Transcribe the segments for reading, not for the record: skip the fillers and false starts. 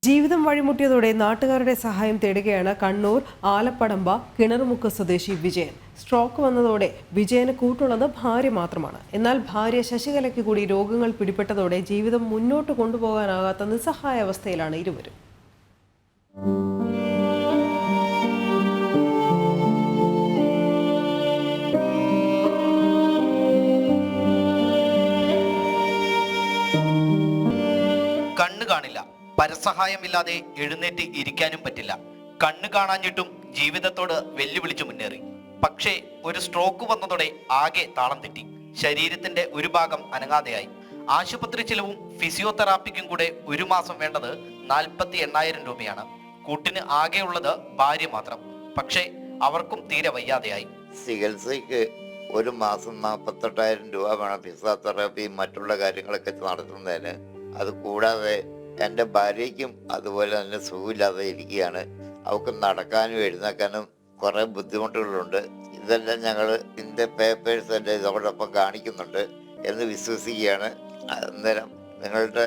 ജീവിതം വഴിമുട്ടിയതോടെ നാട്ടുകാരുടെ സഹായം തേടുകയാണ് കണ്ണൂർ ആലപ്പടമ്പ കിണറുമുക്ക് സ്വദേശി വിജയൻ. സ്ട്രോക്ക് വന്നതോടെ വിജയന് കൂട്ടുള്ളത് ഭാര്യ മാത്രമാണ്. എന്നാൽ ഭാര്യ ശശികലയ്ക്ക് കൂടി രോഗങ്ങൾ പിടിപെട്ടതോടെ ജീവിതം മുന്നോട്ട് കൊണ്ടുപോകാനാകാത്ത നിസ്സഹായ അവസ്ഥയിലാണ് ഇരുവരും. കണ്ണു കാണില്ല, പരസഹായമില്ലാതെ എഴുന്നേറ്റ് ഇരിക്കാനും പറ്റില്ല. കണ്ണു കാണാഞ്ഞിട്ടും ജീവിതത്തോട് വെല്ലുവിളിച്ചു മുന്നേറി. പക്ഷേ ഒരു സ്ട്രോക്ക് വന്നതോടെ ആകെ താളം തെറ്റി. ശരീരത്തിന്റെ ഒരു ഭാഗം അനങ്ങാതെയായി. ആശുപത്രി ചിലവും ഫിസിയോതെറാപ്പിക്കും കൂടെ ഒരു മാസം വേണ്ടത് 48,000 രൂപയാണ്. കൂട്ടിന് ആകെയുള്ളത് ഭാര്യ മാത്രം. പക്ഷേ അവർക്കും തീരെ വയ്യാതെയായി. ചികിത്സയ്ക്ക് ഒരു മാസം 48,000 രൂപ വേണം ഫിസിയോതെറാപ്പിയും മറ്റുള്ള കാര്യങ്ങളൊക്കെ നടത്തുന്നതിന്. അത് കൂടാതെ എൻ്റെ ഭാര്യയ്ക്കും അതുപോലെ തന്നെ സുഖമില്ലാതെ ഇരിക്കുകയാണ്. അവർക്ക് നടക്കാനും എഴുന്നേക്കാനും കുറേ ബുദ്ധിമുട്ടുകളുണ്ട്. ഇതെല്ലാം ഞങ്ങൾ ഇതിൻ്റെ പേപ്പേഴ്സ് എൻ്റെ ഇതോടൊപ്പം കാണിക്കുന്നുണ്ട് എന്ന് വിശ്വസിക്കുകയാണ്. അന്നേരം നിങ്ങളുടെ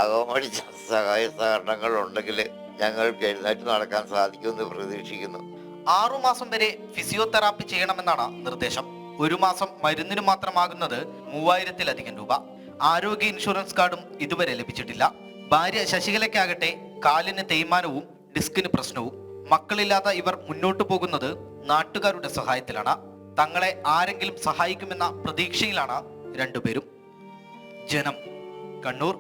അകമടി സഹായ സഹകരണങ്ങൾ ഉണ്ടെങ്കിൽ ഞങ്ങൾക്ക് എഴുന്നേറ്റ് നടക്കാൻ സാധിക്കുമെന്ന് പ്രതീക്ഷിക്കുന്നു. 6 മാസം വരെ ഫിസിയോതെറാപ്പി ചെയ്യണമെന്നാണ് നിർദ്ദേശം. ഒരു മാസം മരുന്നിന് മാത്രമാകുന്നത് 3000-ലധികം രൂപ. ആരോഗ്യ ഇൻഷുറൻസ് കാർഡും ഇതുവരെ ലഭിച്ചിട്ടില്ല. ഭാര്യ ശശികലയ്ക്കാകട്ടെ കാലിന് തേയ്മാനവും ഡിസ്കിന് പ്രശ്നവും. മക്കളില്ലാത്ത ഇവർ മുന്നോട്ടു പോകുന്നത് നാട്ടുകാരുടെ സഹായത്തിലാണ്. തങ്ങളെ ആരെങ്കിലും സഹായിക്കുമെന്ന പ്രതീക്ഷയിലാണ് രണ്ടുപേരും. ജനം, കണ്ണൂർ.